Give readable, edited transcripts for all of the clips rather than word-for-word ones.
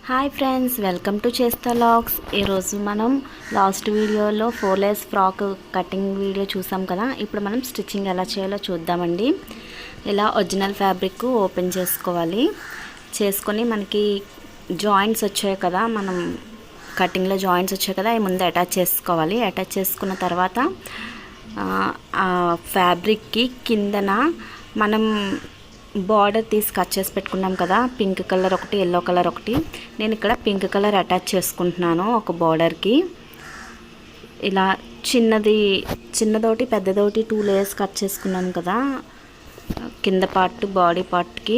Hi friends, welcome to చేస్తా logs. ఈరోజు మనం లాస్ట్ వీడియోలో 4 లేయర్స్ ఫ్రాక్ కటింగ్ వీడియో చూసాం కదా. ఇప్పుడు మనం స్టిచ్చింగ్ ఎలా చేయాలో చూద్దామండి. ఇలా ఒరిజినల్ ఫ్యాబ్రిక్ ఓపెన్ చేసుకోవాలి. చేసుకొని మనకి జాయింట్స్ వచ్చాయి కదా, మనం కటింగ్లో జాయింట్స్ వచ్చాయి కదా, అవి ముందు అటాచ్ చేసుకోవాలి. అటాచ్ చేసుకున్న తర్వాత ఆ ఫ్యాబ్రిక్కి కిందన మనం బార్డర్ తీసి కట్ చేసి పెట్టుకున్నాం కదా, పింక్ కలర్ ఒకటి, ఎల్లో కలర్ ఒకటి. నేను ఇక్కడ పింక్ కలర్ అటాచ్ చేసుకుంటున్నాను ఒక బార్డర్కి. ఇలా చిన్నదోటి పెద్దదోటి 2 లేయర్స్ కట్ చేసుకున్నాను కదా కింద పార్ట్ బాడీ పార్ట్కి.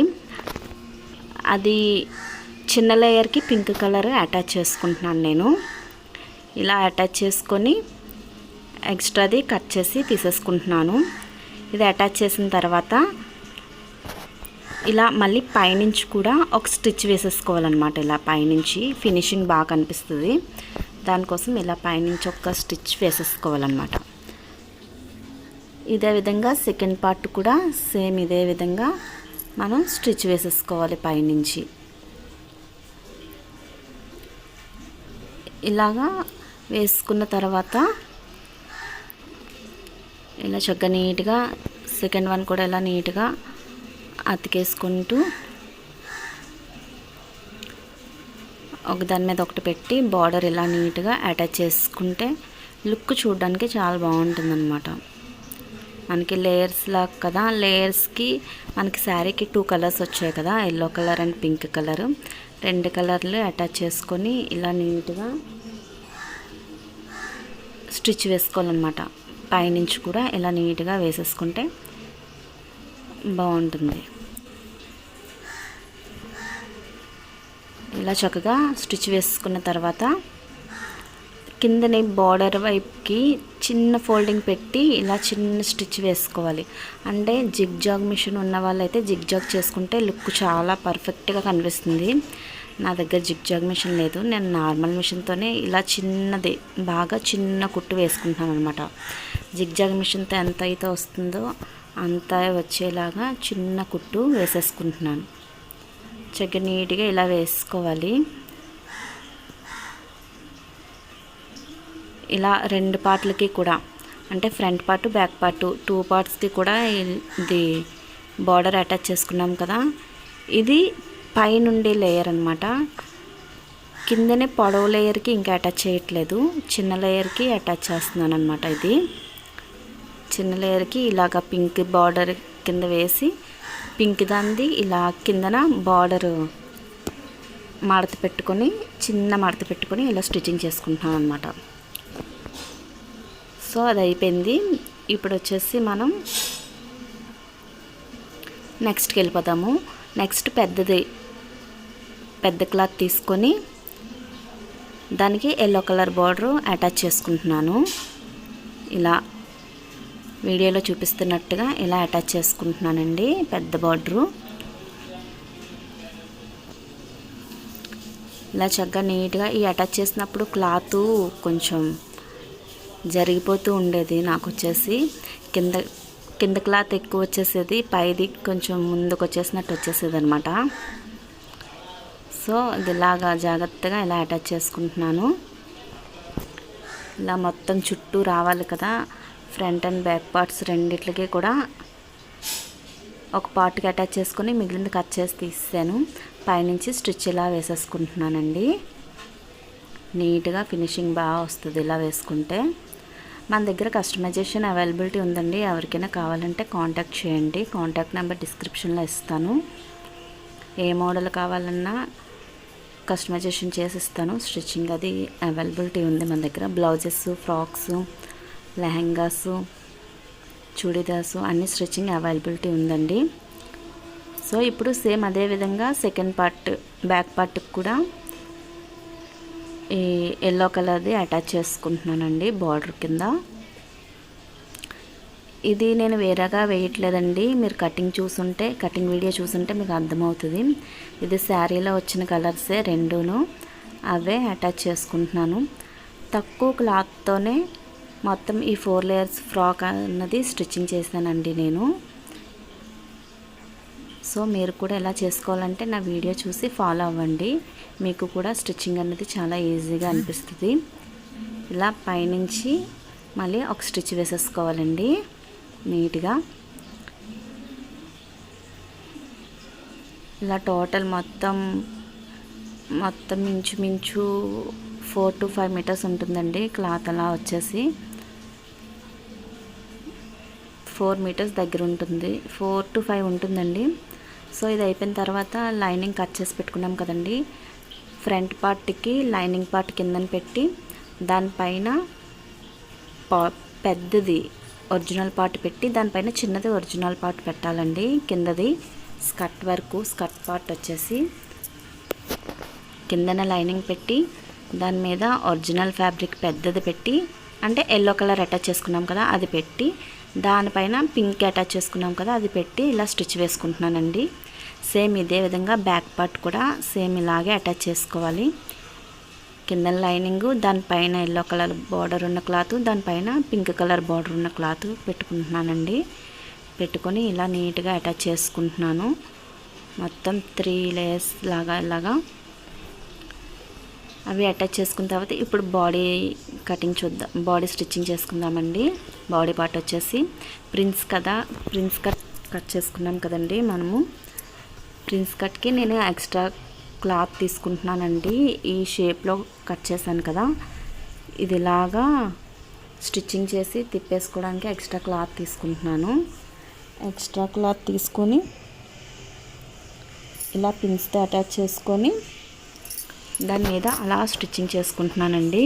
అది చిన్న లేయర్కి పింక్ కలర్ అటాచ్ చేసుకుంటున్నాను నేను. ఇలా అటాచ్ చేసుకొని ఎక్స్ట్రాది కట్ చేసి తీసేసుకుంటున్నాను. ఇది అటాచ్ చేసిన తర్వాత ఇలా మళ్ళీ పైనుంచి కూడా ఒక స్టిచ్ వేసేసుకోవాలన్నమాట. ఇలా పైనుంచి ఫినిషింగ్ బాగా కనిపిస్తుంది, దానికోసం ఇలా పైనుంచి ఒక స్టిచ్ వేసేసుకోవాలన్నమాట. ఇదే విధంగా సెకండ్ పార్ట్ కూడా సేమ్ ఇదే విధంగా మనం స్టిచ్ వేసేసుకోవాలి పైనుంచి. ఇలాగా వేసుకున్న తర్వాత ఇలా చక్కగా నీట్గా సెకండ్ వన్ కూడా ఇలా నీట్గా అతికేసుకుంటూ ఒక దాని మీద ఒకటి పెట్టి బార్డర్ ఇలా నీట్గా అటాచ్ చేసుకుంటే లుక్ చూడడానికి చాలా బాగుంటుందన్నమాట. మనకి లేయర్స్ లాగా కదా, లేయర్స్కి మనకి శారీకి 2 కలర్స్ వచ్చాయి కదా, yellow colour and pink colour. 2 కలర్లు అటాచ్ చేసుకొని ఇలా నీట్గా స్టిచ్ వేసుకోవాలన్నమాట. పైనుంచి కూడా ఇలా నీట్గా వేసేసుకుంటే బాగుంటుంది. ఇలా చక్కగా స్టిచ్ వేసుకున్న తర్వాత కిందని బార్డర్ వైపుకి చిన్న ఫోల్డింగ్ పెట్టి ఇలా చిన్న స్టిచ్ వేసుకోవాలి. అంటే జిగ్ జాగ్ మిషన్ ఉన్న వాళ్ళైతే జిగ్ జాగ్ చేసుకుంటే లుక్ చాలా పర్ఫెక్ట్గా కనిపిస్తుంది. నా దగ్గర జిగ్ జాగ్ మిషన్ లేదు, నేను నార్మల్ మిషన్తోనే ఇలా చిన్నది బాగా చిన్న కుట్టు వేసుకుంటున్నాను అనమాట. జిగ్ జాగ్ మిషన్తో ఎంత అయితే వస్తుందో అంత వచ్చేలాగా చిన్న కుట్టు వేసేసుకుంటున్నాను. చక్కగా నీట్గా ఇలా వేసుకోవాలి. ఇలా 2 పార్ట్లకి కూడా, అంటే ఫ్రంట్ పార్ట్ బ్యాక్ పార్ట్ 2 పార్ట్స్కి కూడా ఇది బార్డర్ అటాచ్ చేసుకున్నాం కదా. ఇది పైనుండి లేయర్ అనమాట. కిందనే పొడవు లేయర్కి ఇంకా అటాచ్ చేయట్లేదు, చిన్న లేయర్కి అటాచ్ చేస్తున్నాను అనమాట. ఇది చిన్న లేయర్కి ఇలాగ పింక్ బార్డర్ కింద వేసి పింక్ దాన్ని ఇలా కిందన బార్డర్ మడత పెట్టుకొని చిన్న మడత పెట్టుకొని ఇలా స్టిచ్చింగ్ చేసుకుంటున్నాను అనమాట. సో అది అయిపోయింది. ఇప్పుడు వచ్చేసి మనం నెక్స్ట్కి వెళ్ళిపోతాము. నెక్స్ట్ పెద్ద క్లాత్ తీసుకొని దానికి ఎల్లో కలర్ బార్డర్ అటాచ్ చేసుకుంటున్నాను. ఇలా వీడియోలో చూపిస్తున్నట్టుగా ఇలా అటాచ్ చేసుకుంటున్నానండి పెద్ద బార్డరు. ఇలా చక్కగా నీట్గా ఈ అటాచ్ చేసినప్పుడు క్లాత్ కొంచెం జరిగిపోతూ ఉండేది. నాకు వచ్చేసి కింద క్లాత్ ఎక్కువ వచ్చేసేది, పైది కొంచెం ముందుకు వచ్చేసినట్టు వచ్చేసేది అనమాట. సో ఇది ఇలాగా జాగ్రత్తగా ఇలా అటాచ్ చేసుకుంటున్నాను. ఇలా మొత్తం చుట్టూ రావాలి కదా, ఫ్రంట్ అండ్ బ్యాక్ పార్ట్స్ రెండిట్లకి కూడా ఒక పార్ట్కి అటాచ్ చేసుకొని మిగిలింది కట్ చేసి తీసాను. పైనుంచి స్టిచ్ ఇలా వేసేసుకుంటున్నానండి. నీట్గా ఫినిషింగ్ బాగా వస్తుంది ఇలా వేసుకుంటే. మన దగ్గర కస్టమైజేషన్ అవైలబిలిటీ ఉందండి, ఎవరికైనా కావాలంటే కాంటాక్ట్ చేయండి. కాంటాక్ట్ నెంబర్ డిస్క్రిప్షన్లో ఇస్తాను. ఏ మోడల్ కావాలన్నా కస్టమైజేషన్ చేసిస్తాను. స్టిచ్చింగ్ అది అవైలబిలిటీ ఉంది మన దగ్గర. బ్లౌజెస్, ఫ్రాక్స్, లెహంగాస్, చూడీదార్స్ అన్ని స్టిచ్చింగ్ అవైలబిలిటీ ఉందండి. సో ఇప్పుడు సేమ్ అదే విధంగా సెకండ్ పార్ట్ బ్యాక్ పార్ట్కి కూడా ఈ ఎల్లో కలర్ది అటాచ్ చేసుకుంటున్నానండి బార్డర్ కింద. ఇది నేను వేరేగా వేయట్లేదండి, మీరు కటింగ్ వీడియో చూసుంటే మీకు అర్థమవుతుంది. ఇది శారీలో వచ్చిన కలర్సే రెండును, అవే అటాచ్ చేసుకుంటున్నాను. తక్కువ క్లాత్తోనే మొత్తం ఈ 4 లేయర్స్ ఫ్రాక్ అన్నది స్టిచ్చింగ్ చేశానండి నేను. సో మీరు కూడా ఎలా చేసుకోవాలంటే నా వీడియో చూసి ఫాలో అవ్వండి, మీకు కూడా స్టిచ్చింగ్ అనేది చాలా ఈజీగా అనిపిస్తుంది. ఇలా పైనుంచి మళ్ళీ ఒక స్టిచ్ వేసేసుకోవాలండి నీట్గా. ఇలా టోటల్ మొత్తం ఇంచుమించు 4 to 5 మీటర్స్ ఉంటుందండి క్లాత్. అలా వచ్చేసి 4 మీటర్స్ దగ్గర ఉంటుంది, 4 to 5 ఉంటుందండి. సో ఇది అయిపోయిన తర్వాత లైనింగ్ కట్ చేసి పెట్టుకున్నాం కదండి, ఫ్రంట్ పార్ట్కి లైనింగ్ పార్ట్ కిందన పెట్టి దానిపైన పెద్దది ఒరిజినల్ పార్ట్ పెట్టి దానిపైన చిన్నది ఒరిజినల్ పార్ట్ పెట్టాలండి. కిందది స్కర్ట్ వరకు, స్కర్ట్ పార్ట్ వచ్చేసి కిందన లైనింగ్ పెట్టి దాని మీద ఒరిజినల్ ఫ్యాబ్రిక్ పెద్దది పెట్టి, అంటే ఎల్లో కలర్ అటాచ్ చేసుకున్నాం కదా అది పెట్టి, దానిపైన పింక్ అటాచ్ చేసుకున్నాం కదా అది పెట్టి ఇలా స్టిచ్ వేసుకుంటున్నానండి. సేమ్ ఇదే విధంగా బ్యాక్ పార్ట్ కూడా సేమ్ ఇలాగే అటాచ్ చేసుకోవాలి. కింద లైనింగ్, దానిపైన ఎల్లో కలర్ బార్డర్ ఉన్న క్లాత్, దానిపైన పింక్ కలర్ బార్డర్ ఉన్న క్లాత్ పెట్టుకుంటున్నానండి. పెట్టుకొని ఇలా నీట్గా అటాచ్ చేసుకుంటున్నాను. మొత్తం 3 లేయర్స్ లాగా ఇలాగా అవి అటాచ్ చేసుకున్న తర్వాత ఇప్పుడు బాడీ కటింగ్ చూద్దాం, బాడీ స్టిచ్చింగ్ చేసుకుందామండి. బాడీ పార్ట్ వచ్చేసి ప్రిన్స్ కట్ చేసుకున్నాం కదండి మనము. ప్రిన్స్ కట్కి నేను ఎక్స్ట్రా క్లాత్ తీసుకుంటున్నానండి. ఈ షేప్లో కట్ చేశాను కదా, ఇది ఇలాగా స్టిచ్చింగ్ చేసి తిప్పేసుకోవడానికి ఎక్స్ట్రా క్లాత్ తీసుకుంటున్నాను. ఎక్స్ట్రా క్లాత్ తీసుకొని ఇలా పిన్స్తో అటాచ్ చేసుకొని దాని మీద అలా స్టిచ్చింగ్ చేసుకుంటున్నానండి.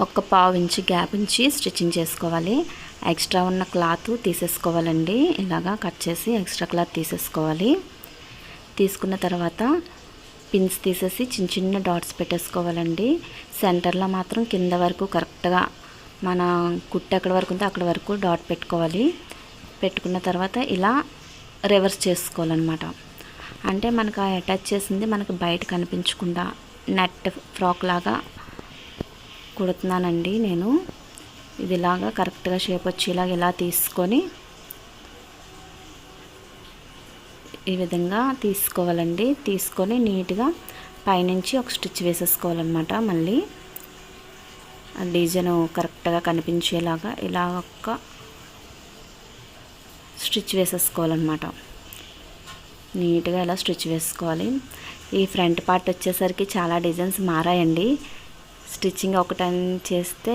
ఒక 1/2 ఇంచ్ గ్యాప్ ఉంచి స్టిచ్చింగ్ చేసుకోవాలి. ఎక్స్ట్రా ఉన్న క్లాత్ తీసేసుకోవాలండి. ఇలాగా కట్ చేసి ఎక్స్ట్రా క్లాత్ తీసేసుకోవాలి. తీసుకున్న తర్వాత పిన్స్ తీసేసి చిన్న చిన్న డాట్స్ పెట్టేసుకోవాలండి. సెంటర్లో మాత్రం కింద వరకు కరెక్ట్గా మన కుట్టు ఎక్కడి వరకు ఉందో అక్కడ వరకు డాట్ పెట్టుకోవాలి. పెట్టుకున్న తర్వాత ఇలా రివర్స్ చేసుకోవాలన్నమాట. అంటే మనకు అటాచ్ చేసింది మనకు బయట కనిపించకుండా నెట్ ఫ్రాక్ లాగా కుడుతున్నానండి నేను. ఇది ఇలాగా కరెక్ట్గా షేప్ వచ్చేలాగా ఇలా తీసుకొని ఈ విధంగా తీసుకోవాలండి. తీసుకొని నీట్గా పైనుంచి ఒక స్టిచ్ వేసేసుకోవాలన్నమాట. మళ్ళీ ఆ డిజైన్ కరెక్ట్గా కనిపించేలాగా ఇలా ఒక స్టిచ్ వేసేసుకోవాలన్నమాట. నీట్గా ఇలా స్టిచ్ వేసుకోవాలి. ఈ ఫ్రంట్ పార్ట్ వచ్చేసరికి చాలా డిజైన్స్ మారాయండి. స్టిచ్చింగ్ ఒకటని చేస్తే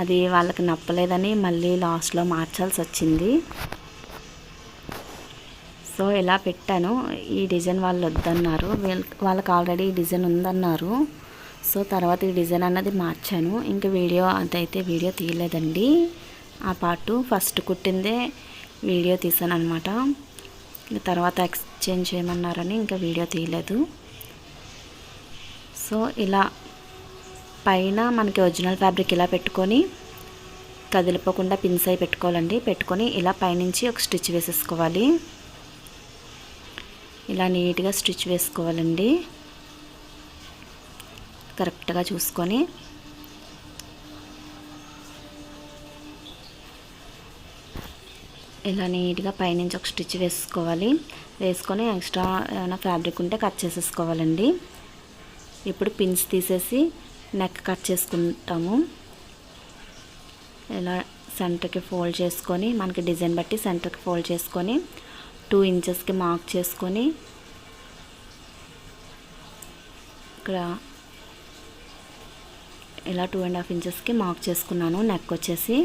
అది వాళ్ళకి నప్పలేదని మళ్ళీ లాస్ట్లో మార్చాల్సి వచ్చింది. సో ఇలా పెట్టాను. ఈ డిజైన్ వాళ్ళు వద్దన్నారు, వాళ్ళకి ఆల్రెడీ ఈ డిజైన్ ఉందన్నారు. సో తర్వాత ఈ డిజైన్ అన్నది మార్చాను. ఇంకా వీడియో తీయలేదండి. ఆ పార్టు ఫస్ట్ కుట్టిందే వీడియో తీసాను అనమాట. తర్వాత ఎక్స్చేంజ్ చేయమన్నారని ఇంకా వీడియో తీయలేదు. సో ఇలా పైన మనకి ఒరిజినల్ ఫ్యాబ్రిక్ ఇలా పెట్టుకొని కదిలిపోకుండా పిన్స్ అయి పెట్టుకోవాలండి. పెట్టుకొని ఇలా పైనుంచి ఒక స్టిచ్ వేసేసుకోవాలి. ఇలా నీట్గా స్టిచ్ వేసుకోవాలండి కరెక్ట్గా చూసుకొని. ఇలా నీట్గా పైనుంచి ఒక స్టిచ్ వేసుకోవాలి. వేసుకొని ఎక్స్ట్రా ఏమైనా ఫ్యాబ్రిక్ ఉంటే కట్ చేసేసుకోవాలండి. ఇప్పుడు పిన్స్ తీసేసి నెక్ కట్ చేసుకుంటాము. ఇలా సెంటర్కి ఫోల్డ్ చేసుకొని మనకి డిజైన్ బట్టి సెంటర్కి ఫోల్డ్ చేసుకొని 2 ఇంచెస్కి మార్క్ చేసుకొని ఇక్కడ ఇలా 2.5 ఇంచెస్కి మార్క్ చేసుకున్నాను. నెక్ వచ్చేసి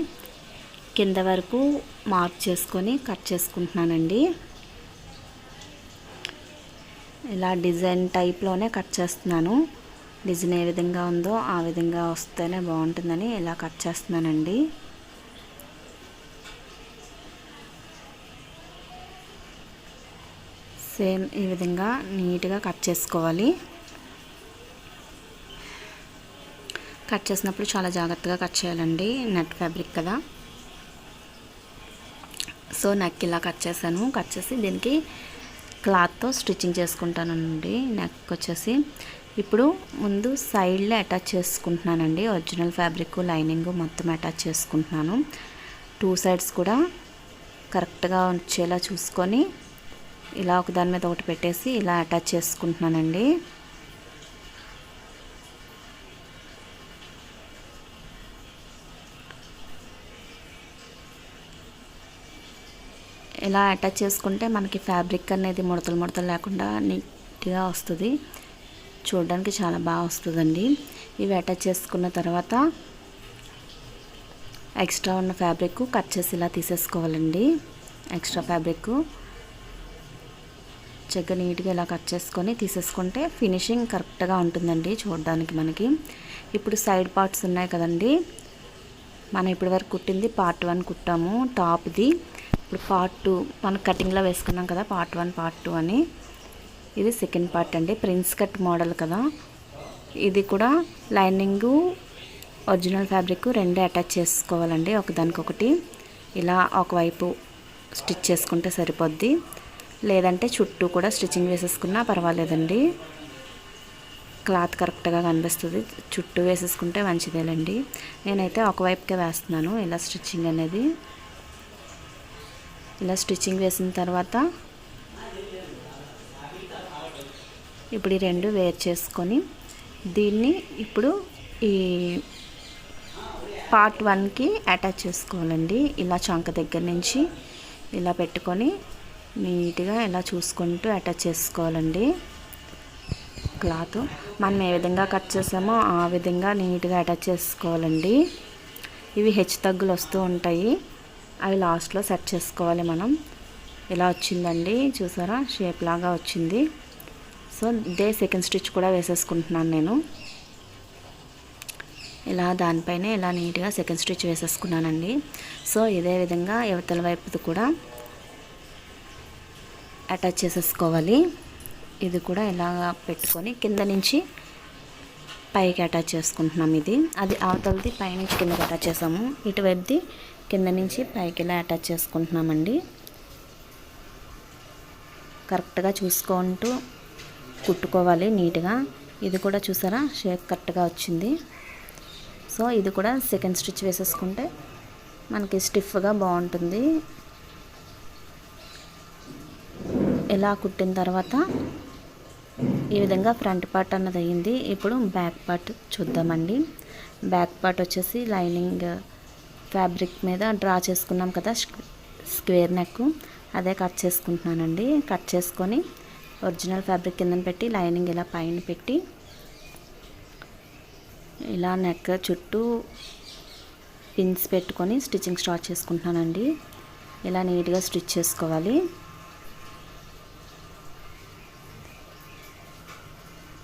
కింద వరకు మార్క్ చేసుకొని కట్ చేసుకుంటున్నానండి. ఇలా డిజైన్ టైప్లోనే కట్ చేస్తున్నాను. డిజైన్ ఏ విధంగా ఉందో ఆ విధంగా వస్తేనే బాగుంటుందని ఇలా కట్ చేస్తున్నానండి. సేమ్ ఈ విధంగా నీట్గా కట్ చేసుకోవాలి. కట్ చేసినప్పుడు చాలా జాగ్రత్తగా కట్ చేయాలండి, నెట్ ఫ్యాబ్రిక్ కదా. సో నెక్ ఇలా కట్ చేశాను. కట్ చేసి దీనికి క్లాత్తో స్టిచ్చింగ్ చేసుకుంటానండి. నెక్ వచ్చేసి ఇప్పుడు ముందు సైడ్లో అటాచ్ చేసుకుంటున్నానండి. ఒరిజినల్ ఫ్యాబ్రిక్ లైనింగ్ మొత్తం అటాచ్ చేసుకుంటున్నాను. 2 సైడ్స్ కూడా కరెక్ట్గా వచ్చేలా చూసుకొని ఇలా ఒకదాని మీద ఒకటి పెట్టేసి ఇలా అటాచ్ చేసుకుంటున్నానండి. ఇలా అటాచ్ చేసుకుంటే మనకి ఫ్యాబ్రిక్ అనేది ముడతలు లేకుండా నీట్గా వస్తుంది. చూడడానికి చాలా బాగా వస్తుందండి. ఇవి అటాచ్ చేసుకున్న తర్వాత ఎక్స్ట్రా ఉన్న ఫ్యాబ్రిక్ కట్ చేసి ఇలా తీసేసుకోవాలండి. ఎక్స్ట్రా ఫ్యాబ్రిక్ చక్కగా నీట్గా ఇలా కట్ చేసుకొని తీసేసుకుంటే ఫినిషింగ్ కరెక్ట్గా ఉంటుందండి చూడడానికి మనకి. ఇప్పుడు సైడ్ పార్ట్స్ ఉన్నాయి కదండి, మనం ఇప్పటివరకు కుట్టింది పార్ట్ 1 కుట్టాము టాప్ది. ఇప్పుడు పార్ట్ 2 మనం కటింగ్లో వేసుకున్నాం కదా, పార్ట్ 1 పార్ట్ 2 అని. ఇది సెకండ్ పార్ట్ అండి, ప్రిన్స్ కట్ మోడల్ కదా. ఇది కూడా లైనింగు ఒరిజినల్ ఫ్యాబ్రిక్ రెండు అటాచ్ చేసుకోవాలండి ఒకదానికొకటి. ఇలా ఒకవైపు స్టిచ్ చేసుకుంటే సరిపోద్ది, లేదంటే చుట్టూ కూడా స్టిచ్చింగ్ వేసేసుకున్నా పర్వాలేదండి. క్లాత్ కరెక్ట్గా కనిపిస్తుంది. చుట్టూ వేసేసుకుంటే మంచిదేలండి. నేనైతే ఒకవైపుకే వేస్తున్నాను ఇలా స్టిచ్చింగ్ అనేది. ఇలా స్టిచ్చింగ్ వేసిన తర్వాత ఇప్పుడు ఈ రెండు వేర్ చేసుకొని దీన్ని ఇప్పుడు ఈ పార్ట్ 1కి అటాచ్ చేసుకోవాలండి. ఇలా చంక దగ్గర నుంచి ఇలా పెట్టుకొని నీట్గా ఇలా చూసుకుంటూ అటాచ్ చేసుకోవాలండి. క్లాత్ మనం ఏ విధంగా కట్ చేసామో ఆ విధంగా నీట్గా అటాచ్ చేసుకోవాలండి. ఇవి హెచ్చు తగ్గులు వస్తూ ఉంటాయి, అవి లాస్ట్లో సెట్ చేసుకోవాలి మనం. ఇలా వచ్చిందండి, చూసారా షేప్ లాగా వచ్చింది. సో ఇదే సెకండ్ స్టిచ్ కూడా వేసేసుకుంటున్నాను నేను. ఇలా దానిపైన ఇలా నీట్గా సెకండ్ స్టిచ్ వేసేసుకున్నానండి. సో ఇదే విధంగా యువతల వైపుది కూడా అటాచ్ చేసేసుకోవాలి. ఇది కూడా ఇలా పెట్టుకొని కింద నుంచి పైకి అటాచ్ చేసుకుంటున్నాం. ఇది అది అవతలది పైనుంచి కిందకి అటాచ్ చేసాము, ఇటువైపుది కింద నుంచి పైకి ఇలా అటాచ్ చేసుకుంటున్నామండి. కరెక్ట్గా చూసుకుంటూ కుట్టుకోవాలి నీట్గా. ఇది కూడా చూసారా షేప్ కరెక్ట్గా వచ్చింది. సో ఇది కూడా సెకండ్ స్టిచ్ వేసేసుకుంటే మనకి స్టిఫ్గా బాగుంటుంది. ఇలా కుట్టిన తర్వాత ఈ విధంగా ఫ్రంట్ పార్ట్ అన్నది అయ్యింది. ఇప్పుడు బ్యాక్ పార్ట్ చూద్దామండి. బ్యాక్ పార్ట్ వచ్చేసి లైనింగ్ ఫ్యాబ్రిక్ మీద డ్రా చేసుకున్నాం కదా స్క్వేర్ నెక్, అదే కట్ చేసుకుంటున్నానండి. కట్ చేసుకొని ఒరిజినల్ ఫ్యాబ్రిక్ కింద పెట్టి లైనింగ్ ఇలా పైన పెట్టి ఇలా నెక్ చుట్టూ పిన్స్ పెట్టుకొని స్టిచ్చింగ్ స్టార్ట్ చేసుకుంటున్నానండి. ఇలా నీట్గా స్టిచ్ చేసుకోవాలి.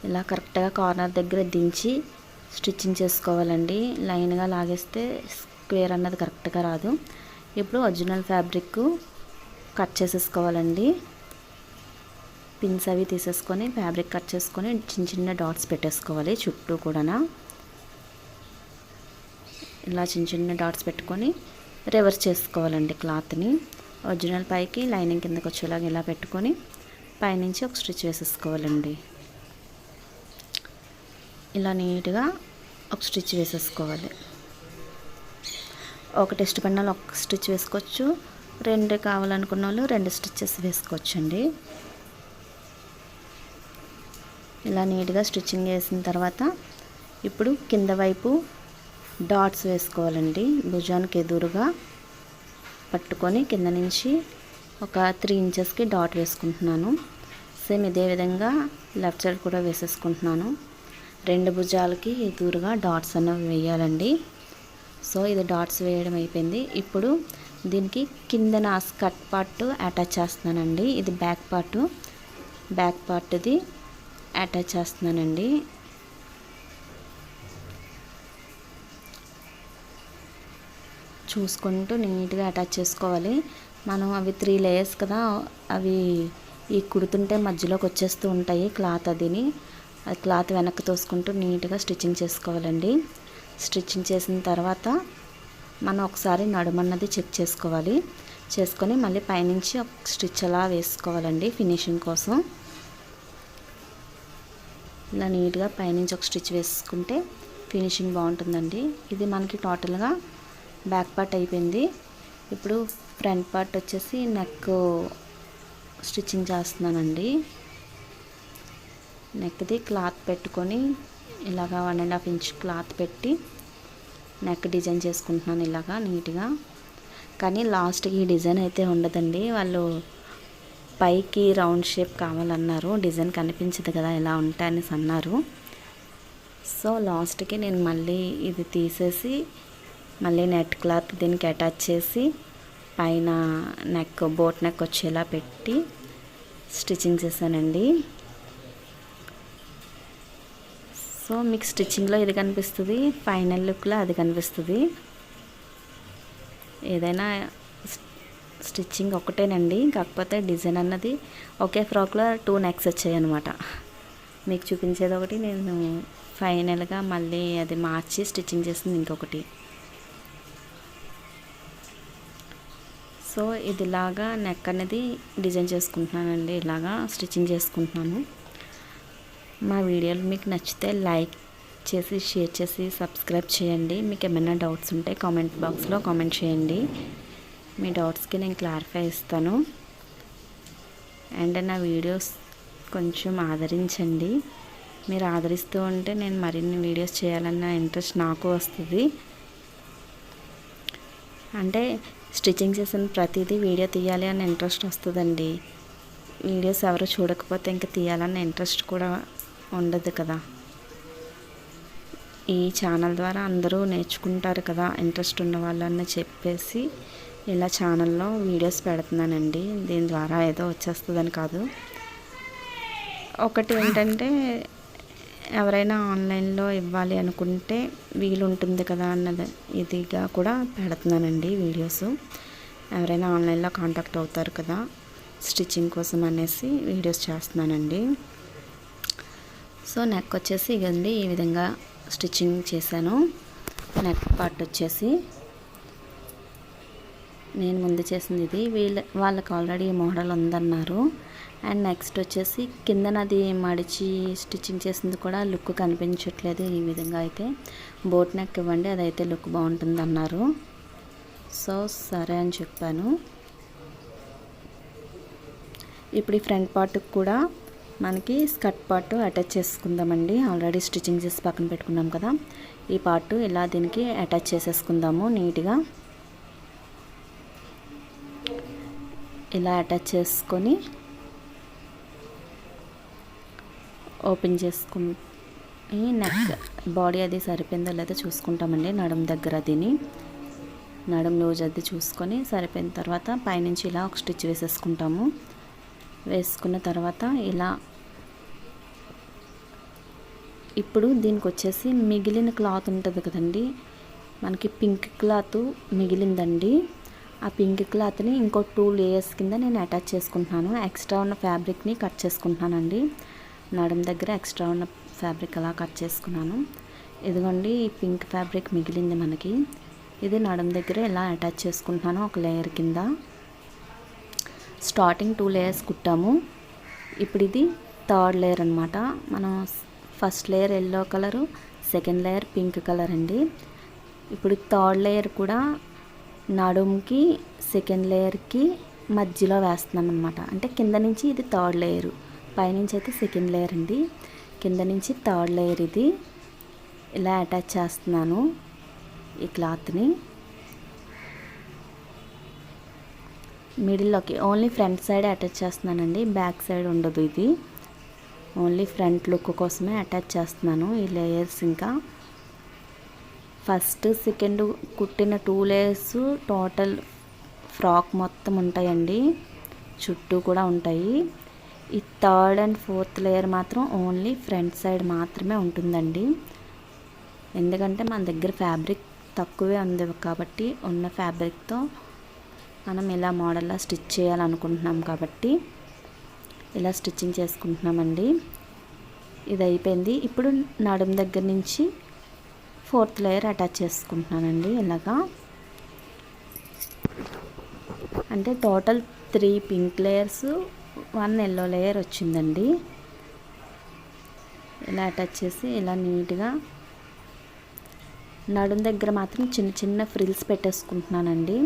ఇలా కరెక్ట్గా కార్నర్ దగ్గర దించి స్టిచ్చింగ్ చేసుకోవాలండి. లైన్గా లాగేస్తే స్క్వేర్ అన్నది కరెక్ట్గా రాదు. ఇప్పుడు ఒరిజినల్ ఫ్యాబ్రిక్ కట్ చేసేసుకోవాలండి. పిన్స్ అవి తీసేసుకొని ఫ్యాబ్రిక్ కట్ చేసుకొని చిన్న చిన్న డాట్స్ పెట్టేసుకోవాలి చుట్టూ కూడా. ఇలా చిన్న చిన్న డాట్స్ పెట్టుకొని రివర్స్ చేసుకోవాలండి క్లాత్ని. ఒరిజినల్ పైకి లైనింగ్ కిందకి వచ్చేలాగా ఇలా పెట్టుకొని పైనుంచి ఒక స్టిచ్ వేసేసుకోవాలండి. ఇలా నీట్గా ఒక స్టిచ్ వేసేసుకోవాలి. ఒకటి ఇష్టపడిన వాళ్ళు ఒక స్టిచ్ వేసుకోవచ్చు, రెండు కావాలనుకున్న వాళ్ళు రెండు స్టిచ్చెస్ వేసుకోవచ్చండి. ఇలా నీట్గా స్టిచ్చింగ్ వేసిన తర్వాత ఇప్పుడు కింద వైపు డాట్స్ వేసుకోవాలండి. భుజానికి ఎదురుగా పట్టుకొని కింద నుంచి ఒక 3 ఇంచెస్కి డాట్ వేసుకుంటున్నాను. సేమ్ ఇదే విధంగా లెఫ్ట్ సైడ్ కూడా వేసేసుకుంటున్నాను. రెండు భుజాలకి ఎదురుగా డాట్స్ అనేవి వేయాలండి. సో ఇది డాట్స్ వేయడం అయిపోయింది. ఇప్పుడు దీనికి కిందన స్కర్ట్ పార్ట్ అటాచ్ చేస్తున్నానండి. ఇది బ్యాక్ పార్ట్ది అటాచ్ చేస్తున్నానండి. చూసుకుంటూ నీట్గా అటాచ్ చేసుకోవాలి. మనం అవి 3 లేయర్స్ కదా, అవి ఈ కుడుతుంటే మధ్యలోకి వచ్చేస్తూ ఉంటాయి క్లాత్. అది క్లాత్ వెనక్కి తోసుకుంటూ నీట్గా స్టిచ్చింగ్ చేసుకోవాలండి. స్టిచ్చింగ్ చేసిన తర్వాత మనం ఒకసారి నడుమన్నది చెక్ చేసుకోవాలి. చేసుకొని మళ్ళీ పైనుంచి ఒక స్టిచ్ అలా వేసుకోవాలండి ఫినిషింగ్ కోసం. ఇలా నీట్గా పైనుంచి ఒక స్టిచ్ వేసుకుంటే ఫినిషింగ్ బాగుంటుందండి. ఇది మనకి టోటల్గా బ్యాక్ పార్ట్ అయిపోయింది. ఇప్పుడు ఫ్రంట్ పార్ట్ వచ్చేసి నెక్ స్టిచ్చింగ్ చేస్తున్నానండి. నెక్ది క్లాత్ పెట్టుకొని ఇలాగా 1.5 ఇంచ్ క్లాత్ పెట్టి నెక్ డిజైన్ చేసుకుంటున్నాను ఇలాగా నీట్గా. కానీ లాస్ట్కి ఈ డిజైన్ అయితే ఉండదండి, వాళ్ళు పైకి రౌండ్ షేప్ కావాలన్నారు, డిజైన్ కనిపించదు కదా ఎలా ఉంటాయనేసి అన్నారు. సో లాస్ట్కి నేను మళ్ళీ ఇది తీసేసి మళ్ళీ నెట్ క్లాత్ దీనికి అటాచ్ చేసి పైన నెక్ బోట్ నెక్ వచ్చేలా పెట్టి స్టిచ్చింగ్ చేశానండి. సో మీకు స్టిచ్చింగ్లో ఇది కనిపిస్తుంది, ఫైనల్ లుక్లో అది కనిపిస్తుంది. ఏదైనా స్టిచ్చింగ్ ఒకటేనండి, కాకపోతే డిజైన్ అన్నది ఒకే ఫ్రాక్లో 2 నెక్స్ వచ్చాయి అనమాట. మీకు చూపించేది ఒకటి, నేను ఫైనల్గా మళ్ళీ అది మార్చి స్టిచ్చింగ్ చేసింది ఇంకొకటి. సో ఇదిలాగా నెక్ అనేది డిజైన్ చేసుకుంటున్నానండి, ఇలాగా స్టిచ్చింగ్ చేసుకుంటున్నాను. మా వీడియోలు మీకు నచ్చితే లైక్ చేసి షేర్ చేసి సబ్స్క్రైబ్ చేయండి. మీకు ఏమైనా డౌట్స్ ఉంటే కామెంట్ బాక్స్లో కామెంట్ చేయండి, మీ డౌట్స్కి నేను క్లారిఫై ఇస్తాను. అండ్ నా వీడియోస్ కొంచెం ఆదరించండి, మీరు ఆదరిస్తూ ఉంటే నేను మరిన్ని వీడియోస్ చేయాలన్న ఇంట్రెస్ట్ నాకు వస్తుంది. అంటే స్టిచ్చింగ్ చేసిన ప్రతిదీ వీడియో తీయాలి అన్న ఇంట్రెస్ట్ వస్తుందండి. వీడియోస్ ఎవరు చూడకపోతే ఇంకా తీయాలన్న ఇంట్రెస్ట్ కూడా ఉండదు కదా. ఈ ఛానల్ ద్వారా అందరూ నేర్చుకుంటారు కదా ఇంట్రెస్ట్ ఉన్న వాళ్ళని చెప్పేసి ఇలా ఛానల్లో వీడియోస్ పెడుతున్నానండి. దీని ద్వారా ఏదో వచ్చేస్తుందని కాదు. ఒకటి ఏంటంటే ఎవరైనా ఆన్లైన్లో ఇవ్వాలి అనుకుంటే వీలు ఉంటుంది కదా అన్నది ఇదిగా కూడా పెడుతున్నానండి వీడియోస్. ఎవరైనా ఆన్లైన్లో కాంటాక్ట్ అవుతారు కదా స్టిచ్చింగ్ కోసం అనేసి వీడియోస్ చేస్తున్నానండి. సో నెక్ వచ్చేసి ఇదండి, ఈ విధంగా స్టిచ్చింగ్ చేశాను. నెక్ పార్ట్ వచ్చేసి నేను ముందు చేసింది ఇది, వాళ్ళకి ఆల్రెడీ మోడల్ ఉందన్నారు. అండ్ నెక్స్ట్ వచ్చేసి కిందనది మడిచి స్టిచ్చింగ్ చేసింది కూడా లుక్ కనిపించట్లేదు. ఈ విధంగా అయితే బోట్ నెక్ ఇవ్వండి, అదైతే లుక్ బాగుంటుంది అన్నారు. సో సరే అని చెప్పాను. ఇప్పుడు ఈ ఫ్రంట్ పార్ట్కి కూడా మనకి స్కర్ట్ పార్ట్ అటాచ్ చేసుకుందామండి. ఆల్రెడీ స్టిచ్చింగ్ చేసి పక్కన పెట్టుకున్నాం కదా, ఈ పార్ట్ ఇలా దీనికి అటాచ్ చేసేసుకుందాము నీట్గా. ఇలా అటాచ్ చేసుకొని ఓపెన్ చేసుకుని నెక్ బాడీ అది సరిపోయిందో లేదో చూసుకుంటామండి. నడుం దగ్గర దీని నడుం లూజ్ అది చూసుకొని సరిపోయిన తర్వాత పైనుంచి ఇలా ఒక స్టిచ్ వేసేసుకుంటాము. వేసుకున్న తర్వాత ఇలా ఇప్పుడు దీనికి వచ్చేసి మిగిలిన క్లాత్ ఉంటుంది కదండి, మనకి పింక్ క్లాత్ మిగిలిందండి. ఆ పింక్ క్లాత్ని ఇంకో 2 లేయర్స్ కింద నేను అటాచ్ చేసుకుంటున్నాను. ఎక్స్ట్రా ఉన్న ఫ్యాబ్రిక్ని కట్ చేసుకుంటున్నానండి. నడుం దగ్గర ఎక్స్ట్రా ఉన్న ఫ్యాబ్రిక్ అలా కట్ చేసుకున్నాను. ఇదిగోండి ఈ పింక్ ఫ్యాబ్రిక్ మిగిలింది మనకి, ఇది నడుం దగ్గర ఇలా అటాచ్ చేసుకుంటున్నాను ఒక లేయర్ కింద. స్టార్టింగ్ 2 లేయర్స్ కుట్టాము. ఇప్పుడు ఇది 3rd లేయర్ అనమాట. మనం first layer yellow colour, second layer pink colour అండి. ఇప్పుడు 3rd లేయర్ కూడా నడుంకి సెకండ్ లేయర్కి మధ్యలో వేస్తున్నాం అనమాట. అంటే కింద నుంచి ఇది 3rd లేయరు, పైనుంచి అయితే సెకండ్ లేయర్ అండి. కింద నుంచి 3rd లేయర్ ఇది ఇలా అటాచ్ చేస్తున్నాను ఈ క్లాత్ని మిడిల్లోకి. ఓన్లీ ఫ్రంట్ సైడ్ అటాచ్ చేస్తున్నానండి, బ్యాక్ సైడ్ ఉండదు. ఇది ఓన్లీ ఫ్రంట్ లుక్ కోసమే అటాచ్ చేస్తున్నాను ఈ లేయర్స్. ఇంకా ఫస్ట్ సెకండ్ కుట్టిన 2 లేయర్స్ టోటల్ ఫ్రాక్ మొత్తం ఉంటాయండి, చుట్టూ కూడా ఉంటాయి. ఈ 3rd and 4th లేయర్ మాత్రం ఓన్లీ ఫ్రంట్ సైడ్ మాత్రమే ఉంటుందండి. ఎందుకంటే మన దగ్గర ఫ్యాబ్రిక్ తక్కువే ఉంది కాబట్టి ఉన్న ఫ్యాబ్రిక్తో మనం ఇలా మోడల్లా స్టిచ్ చేయాలనుకుంటున్నాం కాబట్టి ఇలా స్టిచ్చింగ్ చేసుకుంటున్నామండి. ఇది అయిపోయింది. ఇప్పుడు నడుం దగ్గర నుంచి 4th లేయర్ అటాచ్ చేసుకుంటున్నానండి ఇలాగా. అంటే total 3 pink layers 1 yellow layer వచ్చిందండి. ఇలా అటాచ్ చేసి ఇలా నీట్గా నడుం దగ్గర మాత్రం చిన్న చిన్న ఫ్రిల్స్ పెట్టేసుకుంటున్నానండి.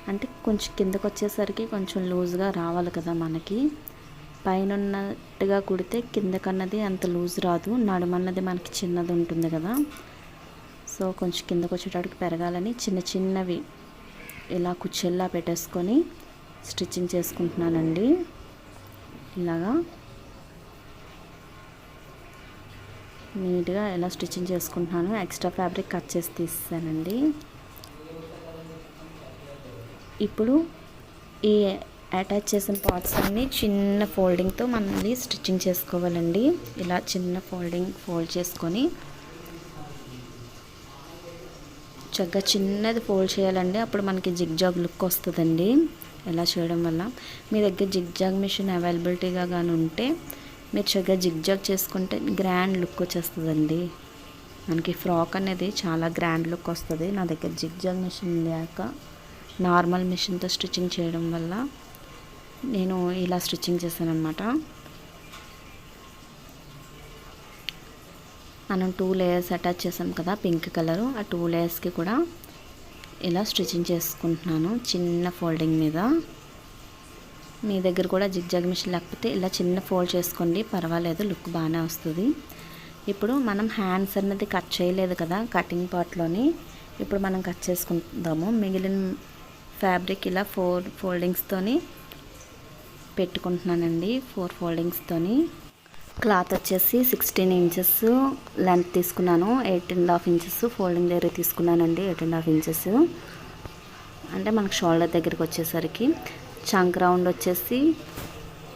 అంటే కొంచెం కిందకు వచ్చేసరికి కొంచెం లూజ్గా రావాలి కదా మనకి. పైన ఉన్నట్టుగా కుడితే కిందకన్నది అంత లూజ్ రాదు, నడుమన్నది మనకి చిన్నది ఉంటుంది కదా. సో కొంచెం కిందకు వచ్చేటట్టుకు పెరగాలని చిన్న చిన్నవి ఇలా కుచ్చెల్లా పెట్టేసుకొని స్టిచ్చింగ్ చేసుకుంటున్నానండి. ఇలాగా నీట్గా ఎలా స్టిచ్చింగ్ చేసుకుంటున్నాను. ఎక్స్ట్రా ఫ్యాబ్రిక్ కట్ చేసి తీసానండి. ఇప్పుడు ఈ అటాచ్ చేసిన పార్ట్స్ అన్నీ చిన్న ఫోల్డింగ్తో మళ్ళీ స్టిచ్చింగ్ చేసుకోవాలండి. ఇలా చిన్న ఫోల్డ్ చేసుకొని చక్కగా చిన్నది ఫోల్డ్ చేయాలండి. అప్పుడు మనకి జిగ్జాగ్ లుక్ వస్తుందండి ఎలా చేయడం వల్ల. మీ దగ్గర జిగ్జాగ్ మిషన్ అవైలబిలిటీగా కానీ ఉంటే మీరు చక్కగా జిగ్జాగ్ చేసుకుంటే గ్రాండ్ లుక్ వచ్చేస్తుందండి. మనకి ఫ్రాక్ అనేది చాలా గ్రాండ్ లుక్ వస్తుంది. నా దగ్గర జిగ్జాగ్ మిషన్ లేక నార్మల్ మిషన్తో స్టిచ్చింగ్ చేయడం వల్ల నేను ఇలా స్టిచ్చింగ్ చేశాను అనమాట. మనం 2 లేయర్స్ అటాచ్ చేసాం కదా పింక్ కలరు, ఆ 2 లేయర్స్కి కూడా ఇలా స్టిచ్చింగ్ చేసుకుంటున్నాను చిన్న ఫోల్డింగ్ మీద. మీ దగ్గర కూడా జిగ్జాగ్ మిషన్ లేకపోతే ఇలా చిన్న ఫోల్డ్ చేసుకోండి, పర్వాలేదు, లుక్ బాగానే వస్తుంది. ఇప్పుడు మనం హ్యాండ్స్ అన్నది కట్ చేయలేదు కదా కటింగ్ పార్ట్లోని, ఇప్పుడు మనం కట్ చేసుకుందాము. మిగిలిన ఫ్యాబ్రిక్ ఇలా 4 ఫోల్డింగ్స్తోని పెట్టుకుంటున్నానండి. 4 ఫోల్డింగ్స్తోని క్లాత్ వచ్చేసి 16 ఇంచెస్ లెంత్ తీసుకున్నాను. 8.5 ఇంచెస్ ఫోల్డింగ్ దగ్గర తీసుకున్నానండి. 8.5 ఇంచెస్ అంటే మనకు షోల్డర్ దగ్గరికి వచ్చేసరికి. చంక్ రౌండ్ వచ్చేసి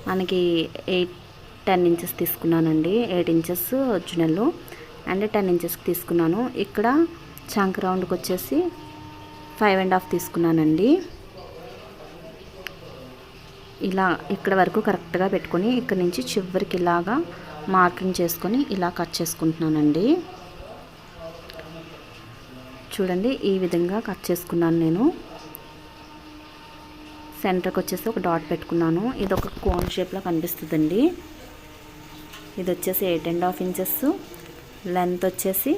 మనకి 10 ఇంచెస్ తీసుకున్నానండి. 8 ఇంచెస్ ఒరిజినల్ అండ్ 10 ఇంచెస్కి తీసుకున్నాను. ఇక్కడ చంక్ రౌండ్కి వచ్చేసి 5.5 తీసుకున్నానండి. ఇలా ఇక్కడ వరకు కరెక్ట్గా పెట్టుకొని ఇక్కడ నుంచి చివరికి ఇలాగా మార్కింగ్ చేసుకొని ఇలా కట్ చేసుకుంటున్నానండి. చూడండి ఈ విధంగా కట్ చేసుకున్నాను నేను. సెంటర్కి వచ్చేసి ఒక డాట్ పెట్టుకున్నాను. ఇది ఒక కోన్ షేప్లో కనిపిస్తుందండి. ఇది వచ్చేసి 8.5 ఇంచెస్ లెంత్ వచ్చేసి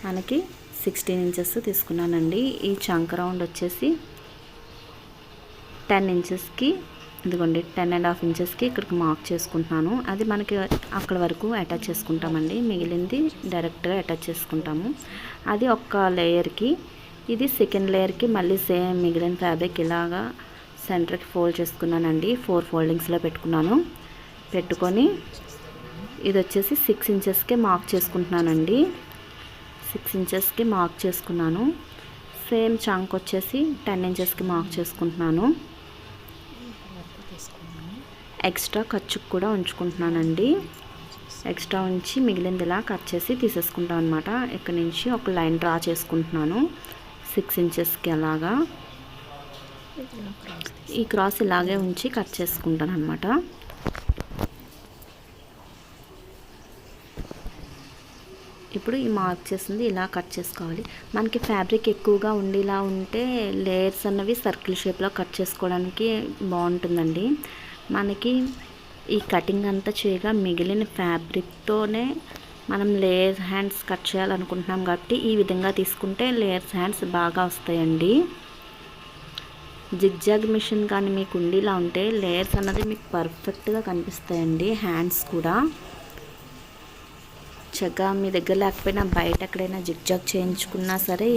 మనకి 16 ఇంచెస్ తీసుకున్నానండి. ఈ చంక్ రౌండ్ వచ్చేసి 10 ఇంచెస్కి ఇదిగోండి 10.5 ఇంచెస్కి ఇక్కడికి మార్క్ చేసుకుంటున్నాను. అది మనకి అక్కడ వరకు అటాచ్ చేసుకుంటామండి. మిగిలింది డైరెక్ట్గా అటాచ్ చేసుకుంటాము. అది ఒక్క లేయర్కి. ఇది సెకండ్ లేయర్కి మళ్ళీ సేమ్ మిగిలిన ఫ్యాబ్రిక్ ఇలాగా సెంటర్కి ఫోల్డ్ చేసుకున్నానండి. 4 ఫోల్డింగ్స్లో పెట్టుకొని ఇది వచ్చేసి 6 ఇంచెస్కి మార్క్ చేసుకుంటున్నానండి. 6 ఇంచెస్కి మార్క్ చేసుకున్నాను. సేమ్ చంక్ వచ్చేసి 10 ఇంచెస్కి మార్క్ చేసుకుంటున్నాను. ఎక్స్ట్రా ఖర్చుకు కూడా ఉంచుకుంటున్నానండి. ఎక్స్ట్రా ఉంచి మిగిలింది ఇలా కట్ చేసి తీసేసుకుంటాం అనమాట. ఇక్కడ నుంచి ఒక లైన్ డ్రా చేసుకుంటున్నాను 6 ఇంచెస్కి అలాగా. ఈ క్రాస్ ఇలాగే ఉంచి కట్ చేసుకుంటాను అనమాట. ఇప్పుడు ఈ మార్క్ చేసింది ఇలా కట్ చేసుకోవాలి. మనకి ఫ్యాబ్రిక్ ఎక్కువగా ఉండేలా ఉంటే లేయర్స్ అన్నవి సర్కిల్ షేప్లో కట్ చేసుకోవడానికి బాగుంటుందండి. మనకి ఈ కటింగ్ అంతా చేయగా మిగిలిన ఫ్యాబ్రిక్తోనే మనం లేయర్ హ్యాండ్స్ కట్ చేయాలనుకుంటున్నాం కాబట్టి ఈ విధంగా తీసుకుంటే లేయర్స్ హ్యాండ్స్ బాగా వస్తాయండి. జిగ్జాగ్ మిషన్ కానీ మీకు ఉండేలా ఉంటే లేయర్స్ అన్నది మీకు పర్ఫెక్ట్గా కనిపిస్తాయండి. హ్యాండ్స్ కూడా చక్కగా మీ దగ్గర లేకపోయినా బయట ఎక్కడైనా జిగ్జాగ్ చేయించుకున్నా సరే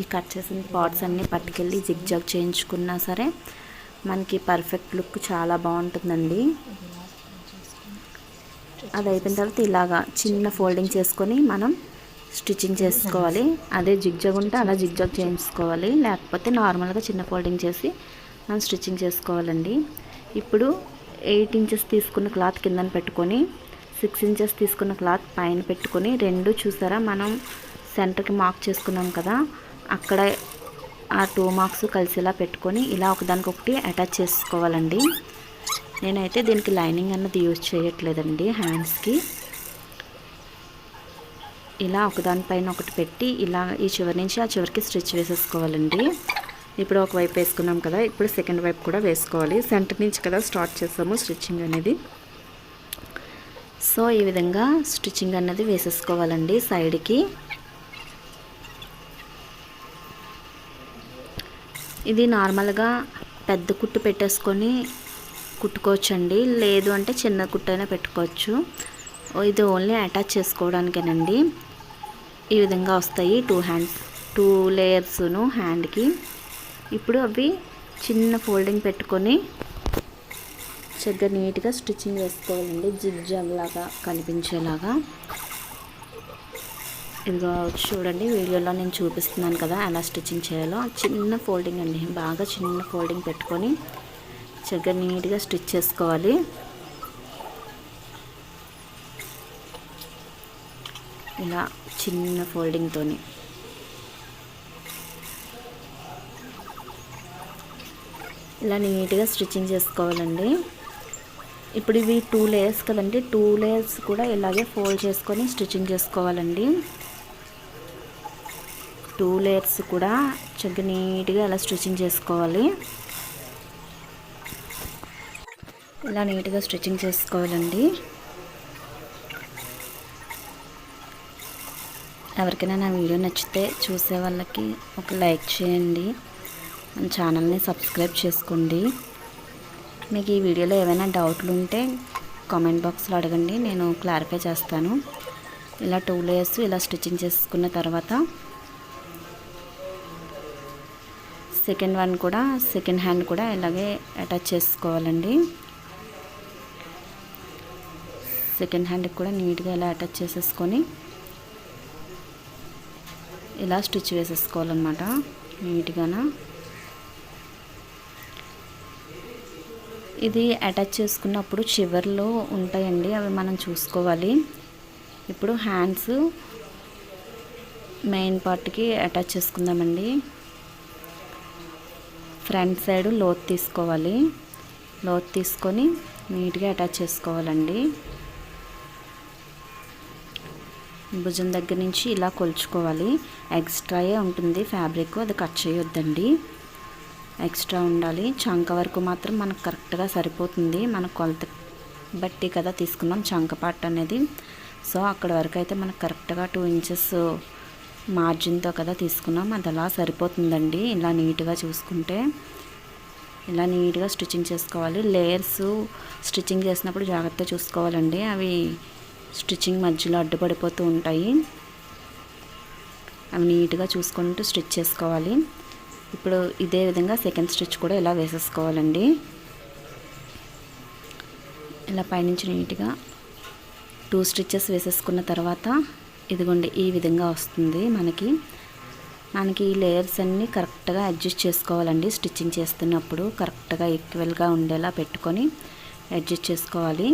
ఈ కట్ చేసిన పార్ట్స్ అన్నీ పట్టుకెళ్ళి జిగ్జాగ్ చేయించుకున్నా సరే మనకి పర్ఫెక్ట్ లుక్ చాలా బాగుంటుందండి. అది అయిపోయిన తర్వాత ఇలాగా చిన్న ఫోల్డింగ్ చేసుకొని మనం స్టిచ్చింగ్ చేసుకోవాలి. అదే జిగ్జాగ్ ఉంటే అలా జిగ్జాగ్ చేయించుకోవాలి, లేకపోతే నార్మల్గా చిన్న ఫోల్డింగ్ చేసి మనం స్టిచ్చింగ్ చేసుకోవాలండి. ఇప్పుడు 8 ఇంచెస్ తీసుకున్న క్లాత్ కిందన పెట్టుకొని 6 ఇంచెస్ తీసుకున్న క్లాత్ పైన పెట్టుకొని రెండు చూసారా మనం సెంటర్కి మార్క్ చేసుకున్నాం కదా, అక్కడ ఆ 2 మార్క్స్ కలిసేలా పెట్టుకొని ఇలా ఒకదానికొకటి అటాచ్ చేసుకోవాలండి. నేనైతే దీనికి లైనింగ్ అన్నది యూజ్ చేయట్లేదండి. హ్యాండ్స్కి ఇలా ఒకదానిపైన ఒకటి పెట్టి ఇలా ఈ చివరి నుంచి ఆ చివరికి స్టిచ్ వేసేసుకోవాలండి. ఇప్పుడు ఒక వైపు వేసుకున్నాం కదా, ఇప్పుడు సెకండ్ వైపు కూడా వేసుకోవాలి. సెంటర్ నుంచి కదా స్టార్ట్ చేస్తాము స్టిచ్చింగ్ అనేది. సో ఈ విధంగా స్టిచ్చింగ్ అన్నది వేసేసుకోవాలండి సైడ్కి. ఇది నార్మల్గా పెద్ద కుట్టు పెట్టేసుకొని కుట్టుకోవచ్చండి, లేదు అంటే చిన్న కుట్టైనా పెట్టుకోవచ్చు. ఇది ఓన్లీ అటాచ్ చేసుకోవడానికేనండి. ఈ విధంగా వస్తాయి 2 లేయర్స్ను హ్యాండ్కి. ఇప్పుడు అవి చిన్న ఫోల్డింగ్ పెట్టుకొని చక్కగా నీట్గా స్టిచ్చింగ్ వేసుకోవాలండి, జిగ్జాగ్ లాగా కనిపించేలాగా. ఇదిగో చూడండి, వీడియోలో నేను చూపిస్తున్నాను కదా ఎలా స్టిచ్చింగ్ చేయాలో. చిన్న ఫోల్డింగ్ అండి, బాగా చిన్న ఫోల్డింగ్ పెట్టుకొని చక్కగా నీట్గా స్టిచ్ చేసుకోవాలి. ఇలా చిన్న ఫోల్డింగ్తోని ఇలా నీట్గా స్టిచ్చింగ్ చేసుకోవాలండి. ఇప్పుడు ఇవి 2 లేయర్స్ కదండి, 2 లేయర్స్ కూడా ఇలాగే ఫోల్డ్ చేసుకొని స్టిచ్చింగ్ చేసుకోవాలండి. 2 లేయర్స్ కూడా చక్కగా నీట్గా ఇలా స్టిచ్చింగ్ చేసుకోవాలి. ఇలా నీట్గా స్టిచ్చింగ్ చేసుకోవాలండి. ఎవరికైనా నా వీడియో నచ్చితే చూసే వాళ్ళకి ఒక లైక్ చేయండి, మన ఛానల్ని సబ్స్క్రైబ్ చేసుకోండి. మీకు ఈ వీడియోలో ఏమైనా డౌట్లు ఉంటే కామెంట్ బాక్స్లో అడగండి, నేను క్లారిఫై చేస్తాను. ఇలా 2 లేయర్స్ ఇలా స్టిచ్చింగ్ చేసుకున్న తర్వాత సెకండ్ హ్యాండ్ కూడా ఇలాగే అటాచ్ చేసుకోవాలండి. సెకండ్ హ్యాండ్కి కూడా నీట్గా ఇలా అటాచ్ చేసేసుకొని ఇలా స్టిచ్ వేసేసుకోవాలన్నమాట నీట్గాన. ఇది అటాచ్ చేసుకున్నప్పుడు చివర్లో ఉంటాయండి, అవి మనం చూసుకోవాలి. ఇప్పుడు హ్యాండ్స్ మెయిన్ పార్ట్కి అటాచ్ చేసుకుందామండి. ఫ్రంట్ సైడ్ లోత్ తీసుకోవాలి, లోత్ తీసుకొని నీట్గా అటాచ్ చేసుకోవాలండి. భుజం దగ్గర నుంచి ఇలా కొలుచుకోవాలి. ఎక్స్ట్రాయే ఉంటుంది ఫ్యాబ్రిక్, అది కట్ చేయొద్దండి, ఎక్స్ట్రా ఉండాలి. చంక వరకు మాత్రం మనకు కరెక్ట్గా సరిపోతుంది, మన కొలత బట్టి కదా తీసుకున్నాం చంక పార్ట్ అనేది. సో అక్కడ వరకు అయితే మనకు కరెక్ట్గా 2 ఇంచెస్ మార్జిన్తో కదా తీసుకున్నాం, అది అలా సరిపోతుందండి. ఇలా నీట్గా చూసుకుంటే ఇలా నీట్గా స్టిచ్చింగ్ చేసుకోవాలి. లేయర్స్ స్టిచ్చింగ్ చేసినప్పుడు జాగ్రత్తగా చూసుకోవాలండి, అవి స్టిచ్చింగ్ మధ్యలో అడ్డుపడిపోతూ ఉంటాయి, అవి నీట్గా చూసుకుంటూ స్టిచ్ చేసుకోవాలి. ఇప్పుడు ఇదే విధంగా సెకండ్ స్టిచ్ కూడా ఇలా వేసేసుకోవాలండి. ఇలా పైనుంచి నీట్గా 2 స్టిచెస్ వేసేసుకున్న తర్వాత ఇదిగోండి ఈ విధంగా వస్తుంది మనకి. ఈ లేయర్స్ అన్నీ కరెక్ట్గా అడ్జస్ట్ చేసుకోవాలండి. స్టిచ్చింగ్ చేస్తున్నప్పుడు కరెక్ట్గా ఈక్వల్గా ఉండేలా పెట్టుకొని అడ్జస్ట్ చేసుకోవాలి.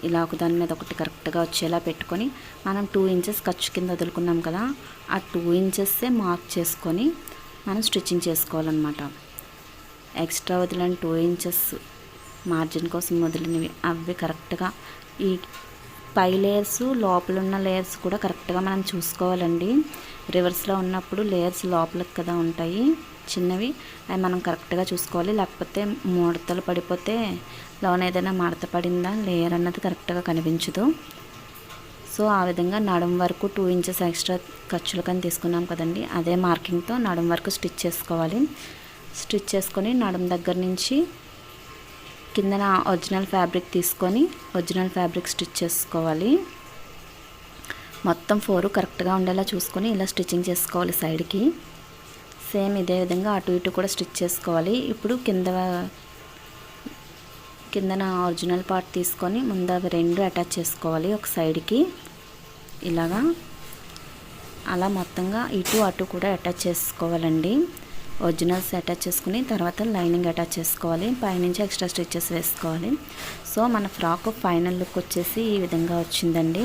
ఇలా ఒకదాని మీద ఒకటి కరెక్ట్గా వచ్చేలా పెట్టుకొని మనం 2 ఇంచెస్ ఖర్చు కింద వదులుకున్నాం కదా, ఆ 2 ఇంచెస్సే మార్క్ చేసుకొని మనం స్టిచ్చింగ్ చేసుకోవాలన్నమాట. ఎక్స్ట్రా వదిలిన 2 ఇంచెస్ మార్జిన్ కోసం వదిలినవి అవి కరెక్ట్గా ఈ పై లేయర్స్ లోపల ఉన్న లేయర్స్ కూడా కరెక్ట్గా మనం చూసుకోవాలండి. రివర్స్లో ఉన్నప్పుడు లేయర్స్ లోపలికి కదా ఉంటాయి చిన్నవి, అవి మనం కరెక్ట్గా చూసుకోవాలి. లేకపోతే ముడతలు పడిపోతే లోన ఏదైనా మడత పడిందా లేయర్ అన్నది కరెక్ట్గా కనిపించదు. సో ఆ విధంగా నడుం వరకు 2 ఇంచెస్ ఎక్స్ట్రా ఖర్చులు కానీ తీసుకున్నాం కదండి, అదే మార్కింగ్తో నడుం వరకు స్టిచ్ చేసుకోవాలి. స్టిచ్ చేసుకొని నడుం దగ్గర నుంచి కిందన ఒరిజినల్ ఫ్యాబ్రిక్ తీసుకొని ఒరిజినల్ ఫ్యాబ్రిక్ స్టిచ్ చేసుకోవాలి. మొత్తం 4 కరెక్ట్గా ఉండేలా చూసుకొని ఇలా స్టిచ్చింగ్ చేసుకోవాలి సైడ్కి. సేమ్ ఇదే విధంగా అటు ఇటు కూడా స్టిచ్ చేసుకోవాలి. ఇప్పుడు కిందన ఒరిజినల్ పార్ట్ తీసుకొని ముందు అవి 2 అటాచ్ చేసుకోవాలి ఒక సైడ్కి ఇలాగా. అలా మొత్తంగా ఇటు అటు కూడా అటాచ్ చేసుకోవాలండి. ఒరిజినల్స్ అటాచ్ చేసుకుని తర్వాత లైనింగ్ అటాచ్ చేసుకోవాలి, పైనుంచి ఎక్స్ట్రా స్టిచెస్ వేసుకోవాలి. సో మన ఫ్రాక్ ఫైనల్ లుక్ వచ్చేసి ఈ విధంగా వచ్చిందండి.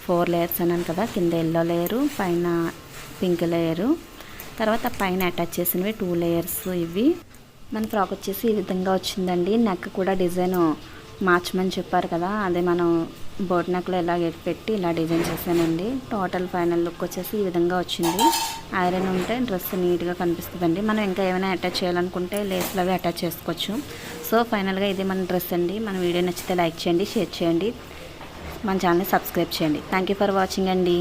4 లేయర్స్ అన్నాను కదా, కింద ఎల్లో లేయరు, పైన పింక్ లేయరు, తర్వాత పైన అటాచ్ చేసినవి 2 లేయర్స్. ఇవి మన ఫ్రాక్ వచ్చేసి ఈ విధంగా వచ్చిందండి. నెక్ కూడా డిజైన్ మార్చమని చెప్పారు కదా, అదే మనం బోట్ నెక్లో ఇలా పెట్టి ఇలా డిజైన్ చేశానండి. టోటల్ ఫైనల్ లుక్ వచ్చేసి ఈ విధంగా వచ్చింది. ఐరన్ ఉంటే డ్రెస్ నీట్గా కనిపిస్తుందండి. మనం ఇంకా ఏమైనా అటాచ్ చేయాలనుకుంటే లేస్లు అవి అటాచ్ చేసుకోవచ్చు. సో ఫైనల్గా ఇది మన డ్రెస్ అండి. మన వీడియో నచ్చితే లైక్ చేయండి, షేర్ చేయండి, మన ఛానల్ని సబ్స్క్రైబ్ చేయండి. థ్యాంక్ యూ ఫర్ వాచింగ్ అండి.